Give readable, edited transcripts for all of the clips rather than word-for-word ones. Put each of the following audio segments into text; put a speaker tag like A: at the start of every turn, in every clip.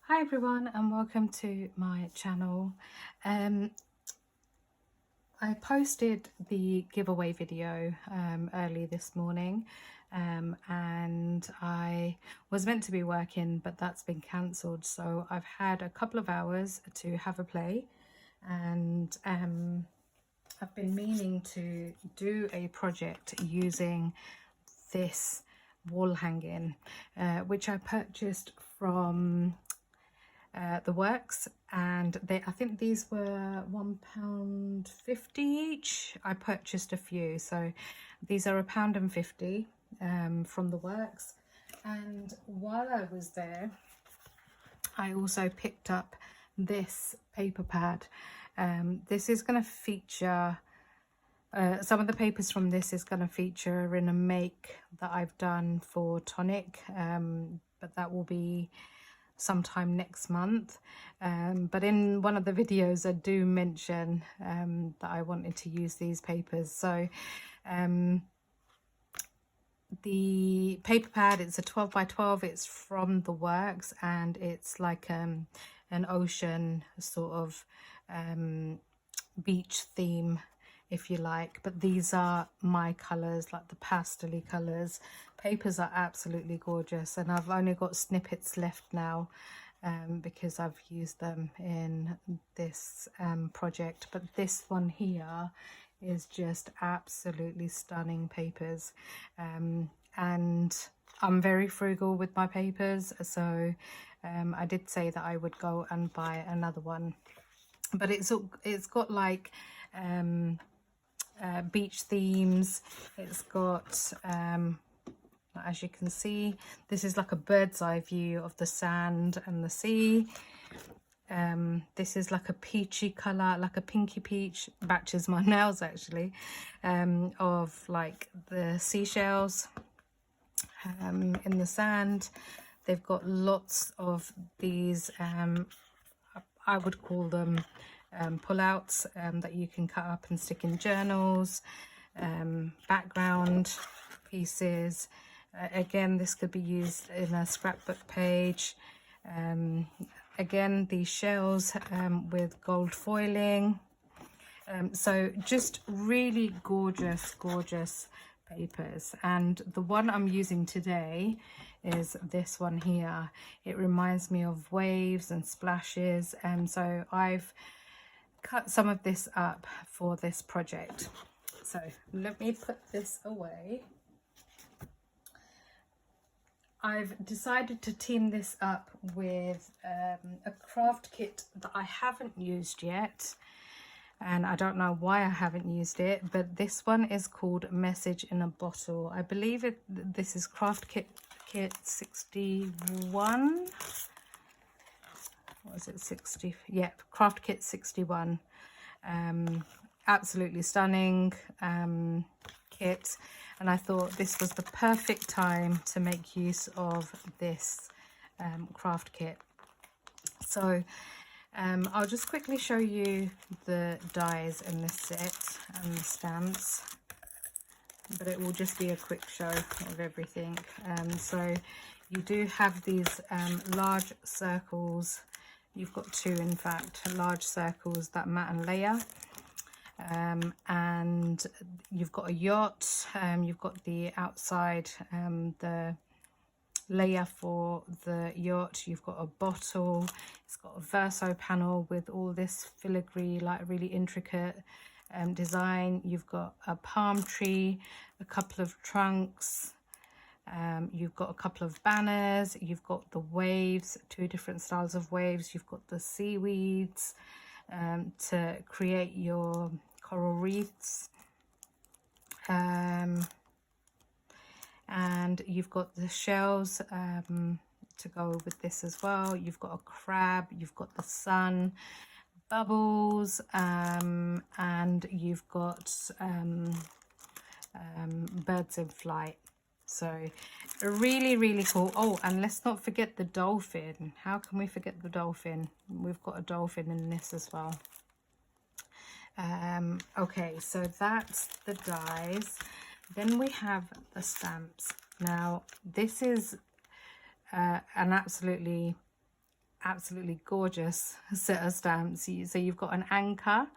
A: Hi everyone and welcome to my channel. I posted the giveaway video early this morning and I was meant to be working, but that's been cancelled, so I've had a couple of hours to have a play, and I've been meaning to do a project using this wall hanging which I purchased from the works, and I think these were £1.50 each. I purchased a few, so these are £1.50 from the works. And while I was there, I also picked up this paper pad. This is going to feature some of the papers from this is going to feature in a make that I've done for Tonic, but that will be sometime next month. But in one of the videos I do mention that I wanted to use these papers. So the paper pad, it's a 12 by 12, it's from the works, and it's like an ocean sort of beach theme, if you like, but these are my colors, like the pastel-y colors. Papers are absolutely gorgeous, and I've only got snippets left now because I've used them in this project. But this one here is just absolutely stunning papers, and I'm very frugal with my papers, so I did say that I would go and buy another one. But it's got like beach themes. It's got as you can see, this is like a bird's eye view of the sand and the sea. This is like a peachy color, like a pinky peach, matches my nails actually, of like the seashells in the sand. They've got lots of these I would call them pull-outs that you can cut up and stick in journals, background pieces. Again, this could be used in a scrapbook page. Again, these shells with gold foiling. So just really gorgeous papers. And the one I'm using today is this one here. It reminds me of waves and splashes, and so I've cut some of this up for this project. So let me put this away. I've decided to team this up with a craft kit that I haven't used yet, and I don't know why I haven't used it, but this one is called Message in a Bottle. I believe this is craft kit 61. What is it, 60? Yeah, craft kit 61. Absolutely stunning kit, and I thought this was the perfect time to make use of this craft kit. So I'll just quickly show you the dies in this set and the stamps, but it will just be a quick show of everything. So you do have these large circles. You've got two, in fact, large circles that matte and layer. And you've got a yacht, you've got the outside, the layer for the yacht, you've got a bottle, it's got a verso panel with all this filigree, like really intricate design. You've got a palm tree, a couple of trunks, you've got a couple of banners, you've got the waves, two different styles of waves, you've got the seaweeds to create your coral reefs, and you've got the shells to go with this as well. You've got a crab, you've got the sun, bubbles, and you've got birds in flight. So really cool. Oh, and let's not forget the dolphin. How can we forget the dolphin? We've got a dolphin in this as well. Okay, so that's the dies. Then we have the stamps. Now this is an absolutely absolutely gorgeous set of stamps. So you've got an anchor,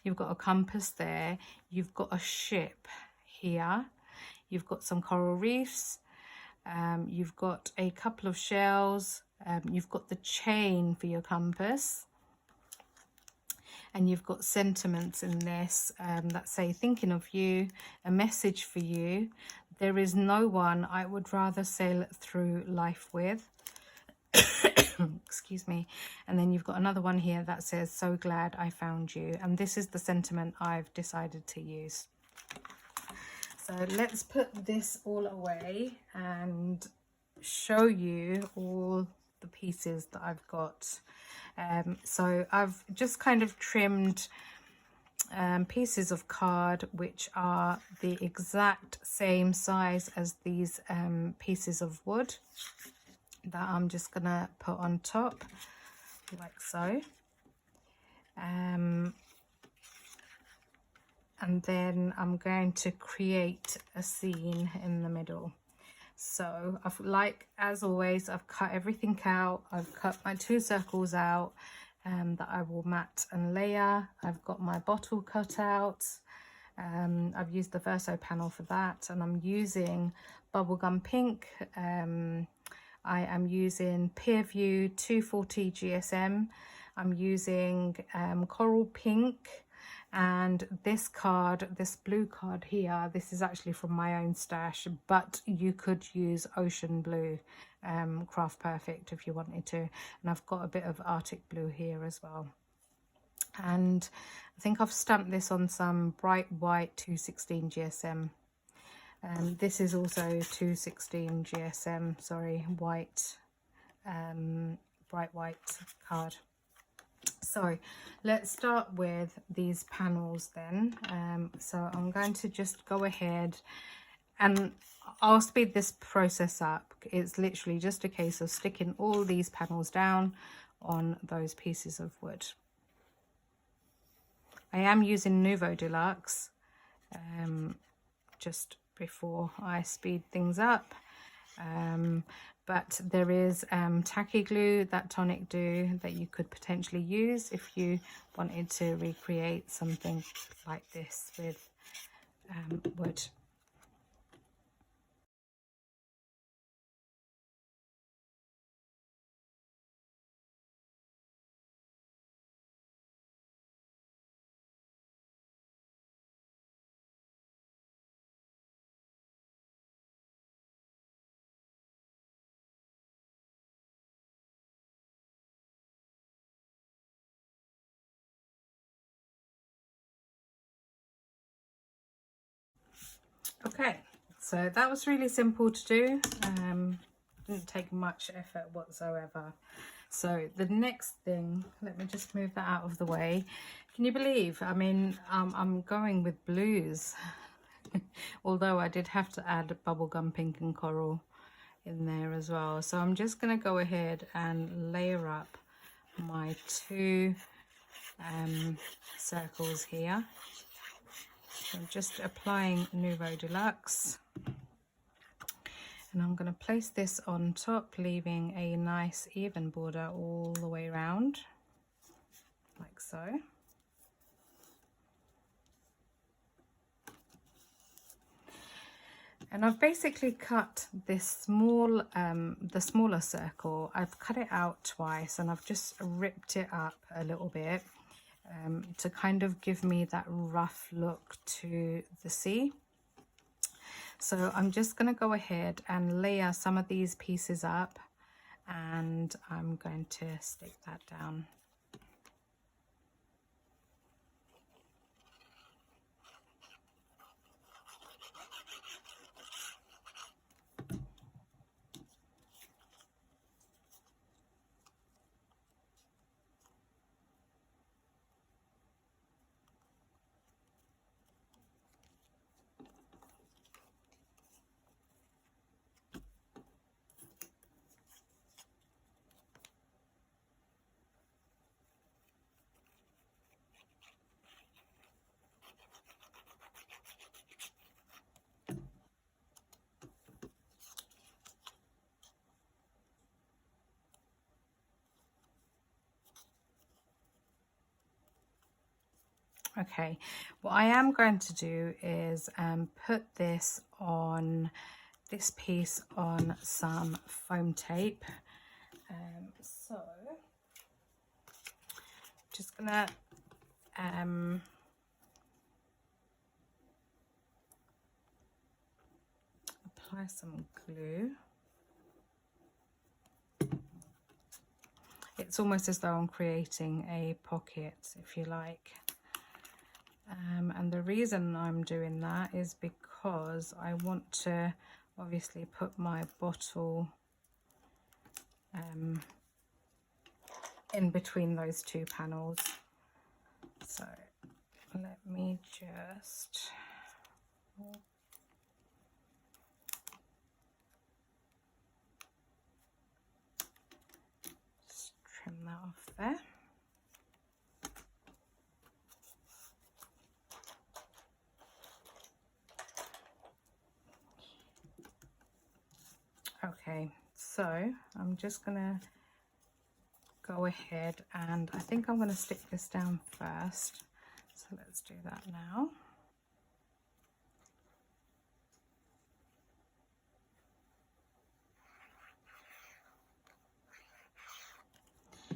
A: you've got a compass there, you've got a ship here, you've got some coral reefs, you've got a couple of shells, you've got the chain for your compass, and you've got sentiments in this that say thinking of you, a message for you. There is no one I would rather sail through life with. Excuse me. And then you've got another one here that says, so glad I found you. And this is the sentiment I've decided to use. So let's put this all away and show you all the pieces that I've got. So I've just kind of trimmed pieces of card which are the exact same size as these pieces of wood that I'm just gonna put on top like so. And then I'm going to create a scene in the middle. So as always, I've cut everything out. I've cut my 2 circles out that I will mat and layer. I've got my bottle cut out. I've used the Verso panel for that, and I'm using bubblegum pink. I am using Pier View 240 GSM. I'm using coral pink. And this card, this blue card here, this is actually from my own stash, but you could use ocean blue, Craft Perfect, if you wanted to. And I've got a bit of Arctic blue here as well. And I think I've stamped this on some bright white 216 GSM. This is also 216 GSM, sorry, white, bright white card. So let's start with these panels then. So I'm going to just go ahead and I'll speed this process up. It's literally just a case of sticking all these panels down on those pieces of wood. I am using Nuvo Deluxe just before I speed things up. But there is tacky glue that Tonic do that you could potentially use if you wanted to recreate something like this with wood. Okay, so that was really simple to do. Didn't take much effort whatsoever. So the next thing, let me just move that out of the way. Can you believe, I mean, I'm going with blues, although I did have to add bubblegum pink and coral in there as well. So I'm just going to go ahead and layer up my 2 circles here. So I'm just applying Nuvo Deluxe, and I'm going to place this on top, leaving a nice even border all the way around, like so. And I've basically cut this small, the smaller circle. I've cut it out twice, and I've just ripped it up a little bit to kind of give me that rough look to the sea. So I'm just going to go ahead and layer some of these pieces up, and I'm going to stick that down. Okay, what I am going to do is put this piece on some foam tape. So just gonna apply some glue. It's almost as though I'm creating a pocket, if you like. And the reason I'm doing that is because I want to obviously put my bottle in between those two panels. So let me just trim that off there. Okay, so I'm just gonna go ahead and I think I'm gonna stick this down first. So let's do that now.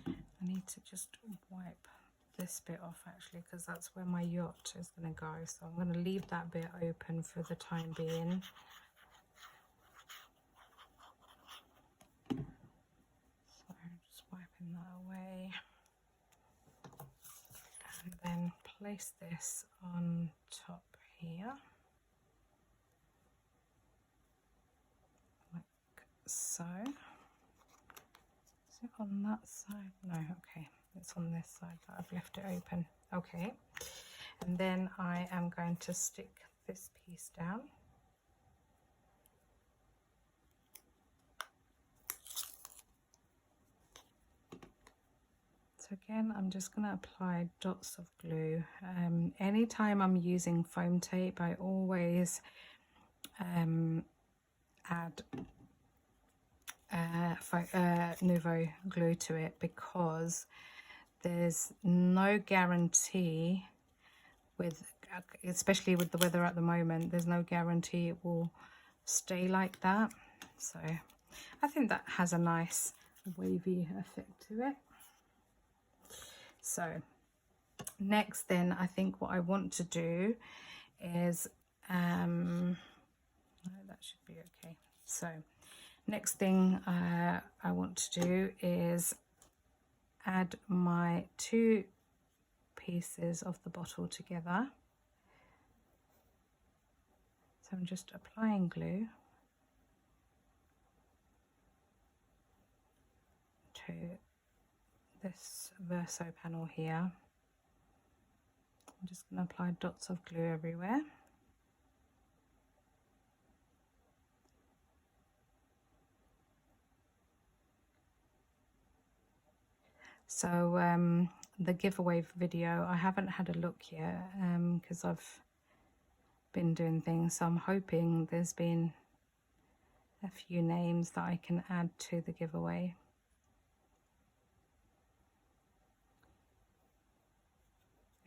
A: I need to just wipe this bit off actually, because that's where my yacht is going to go. So I'm going to leave that bit open for the time being. So just wiping that away. And then place this on top here. Like so. Is it on that side? No, okay. It's on this side that I've left it open. Okay. And then I am going to stick this piece down. So again, I'm just going to apply dots of glue. Anytime I'm using foam tape, I always add Nouveau glue to it, because there's no guarantee especially with the weather at the moment, there's no guarantee it will stay like that. So I think that has a nice wavy effect to it. So next then, I think what I want to do is no, that should be okay. So next thing I want to do is add my two pieces of the bottle together. So I'm just applying glue to this verso panel here. I'm just going to apply dots of glue everywhere. So the giveaway video, I haven't had a look yet because I've been doing things, so I'm hoping there's been a few names that I can add to the giveaway.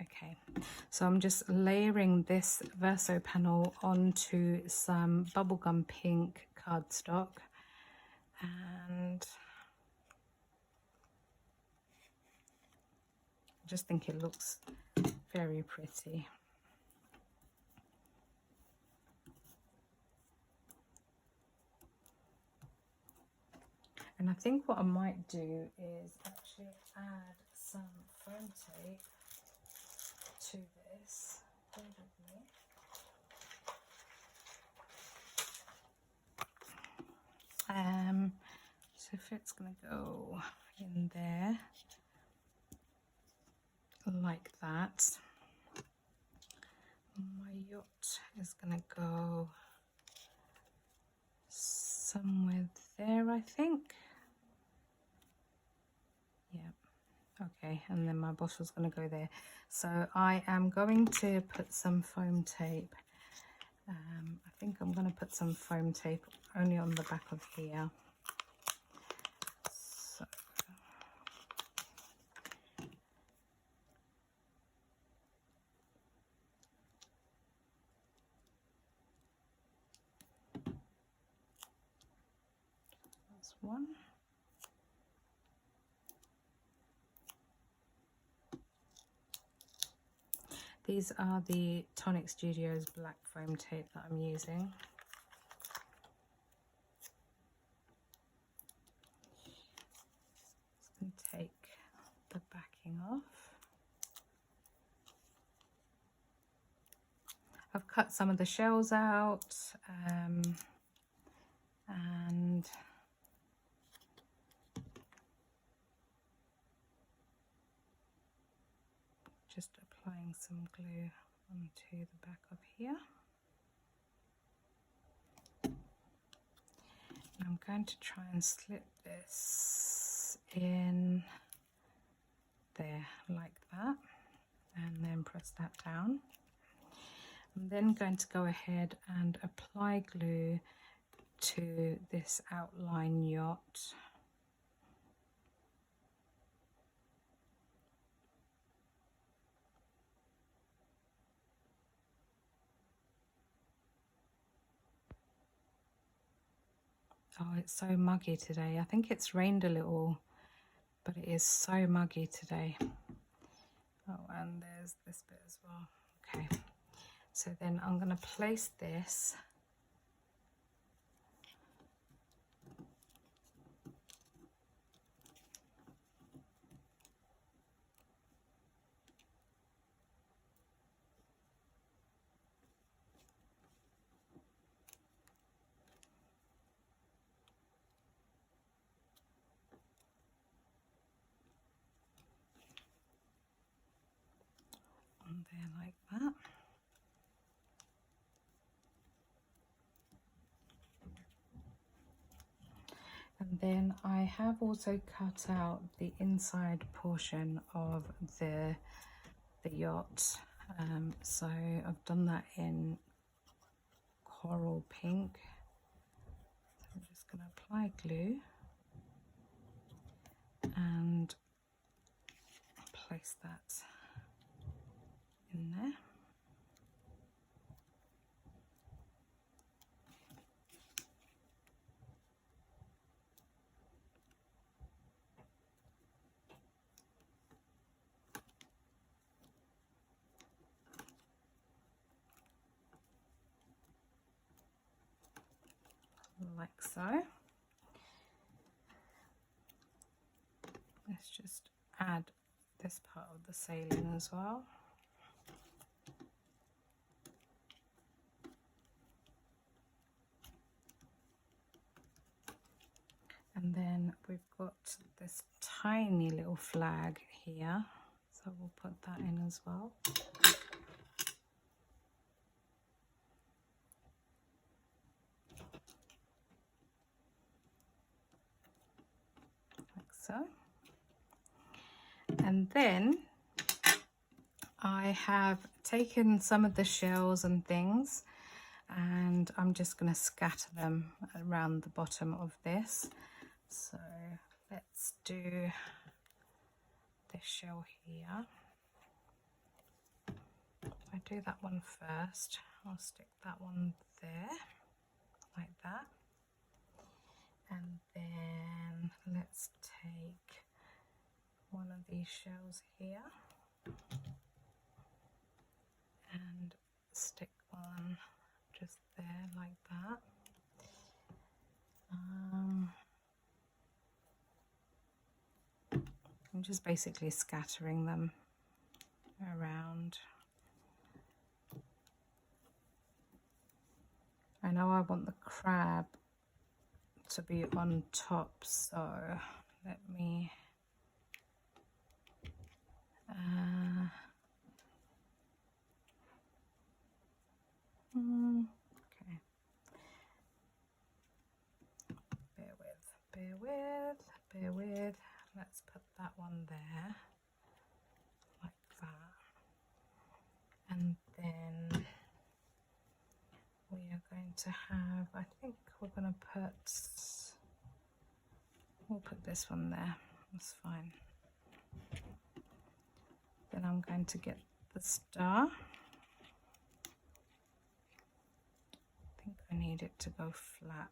A: Okay, so I'm just layering this verso panel onto some bubblegum pink cardstock, and I just think it looks very pretty. And I think what I might do is actually add some foam tape to this. So if it's going to go in there like that, my yacht is going to go somewhere there, I think. Yeah, okay, and then my bottle's going to go there. So I am going to put some foam tape. I think I'm going to put some foam tape only on the back of here. So one. These are the Tonic Studios black foam tape that I'm using. Just going to take the backing off. I've cut some of the shells out, and just applying some glue onto the back of here. And I'm going to try and slip this in there like that, and then press that down. I'm then going to go ahead and apply glue to this outline yacht. Oh, it's so muggy today. I think it's rained a little, but it is so muggy today. Oh, and there's this bit as well. Okay, so then I'm going to place this on there like that. And then I have also cut out the inside portion of the yacht. So I've done that in coral pink. So I'm just going to apply glue and place that in there. Like so. Let's just add this part of the sailing as well. And then we've got this tiny little flag here, so we'll put that in as well. Like so. And then I have taken some of the shells and things, and I'm just going to scatter them around the bottom of this. So let's do this shell here. If I do that one first, I'll stick that one there, like that. And then let's take one of these shells here and stick one just there, like that. I'm just basically scattering them around. I know I want the crab to be on top, so let me okay, bear with, let's put that one there like that, and then we are going to have, I think we're going to we'll put this one there, that's fine. Then I'm going to get the star. I think I need it to go flat.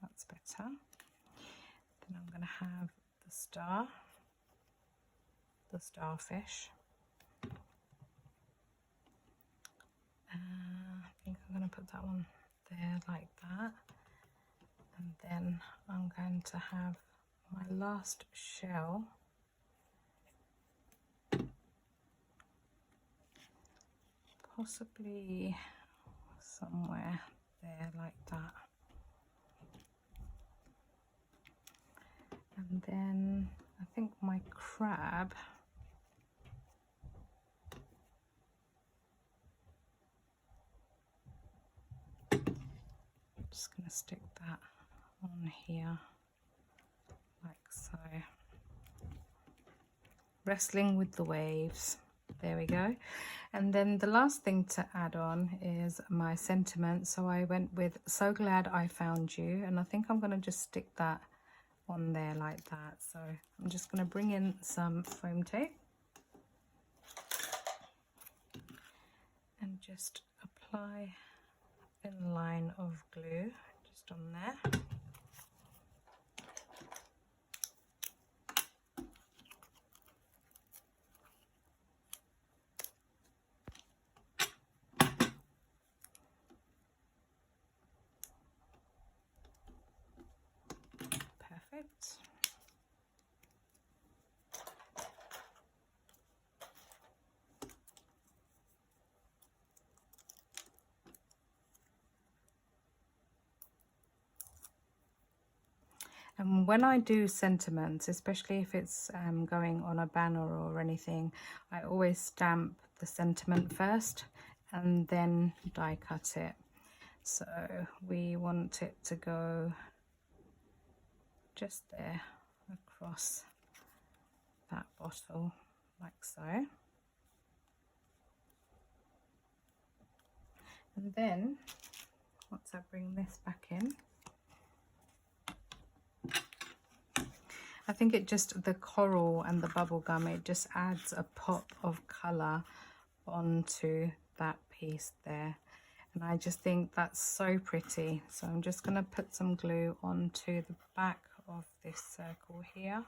A: That's better. Then I'm going to have the star, the starfish. I think I'm going to put that one there like that. And then I'm going to have my last shell possibly somewhere there like that. And then I think my crab, I'm just going to stick that on here like so. Wrestling with the waves. There we go. And then the last thing to add on is my sentiment. So I went with "So Glad I Found You," and I think I'm going to just stick that on there like that. So I'm just going to bring in some foam tape and just apply a thin line of glue just on there. Perfect. And when I do sentiments, especially if it's going on a banner or anything, I always stamp the sentiment first and then die cut it. So we want it to go just there across that bottle like so. And then once I bring this back in, I think it just, the coral and the bubblegum, it just adds a pop of colour onto that piece there. And I just think that's so pretty. So I'm just going to put some glue onto the back of this circle here.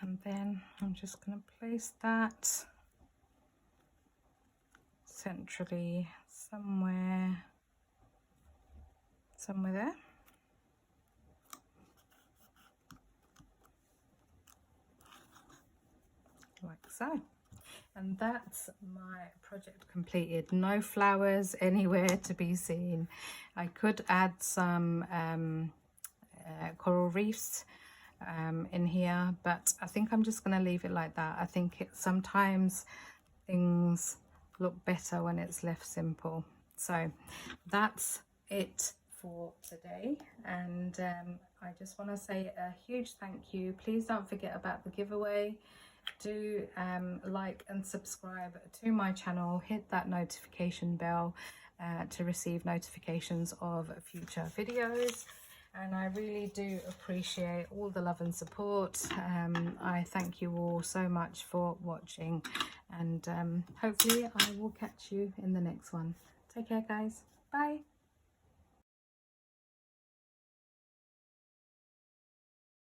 A: And then I'm just going to place that centrally somewhere there. Like so. And that's my project completed. No flowers anywhere to be seen. I could add some coral reefs in here, but I think I'm just going to leave it like that. I think sometimes things look better when it's left simple. So that's it for today, and I just want to say a huge thank you. Please don't forget about the giveaway. Do like and subscribe to my channel, hit that notification bell to receive notifications of future videos, and I really do appreciate all the love and support. I thank you all so much for watching, and hopefully I will catch you in the next one. Take care guys, bye.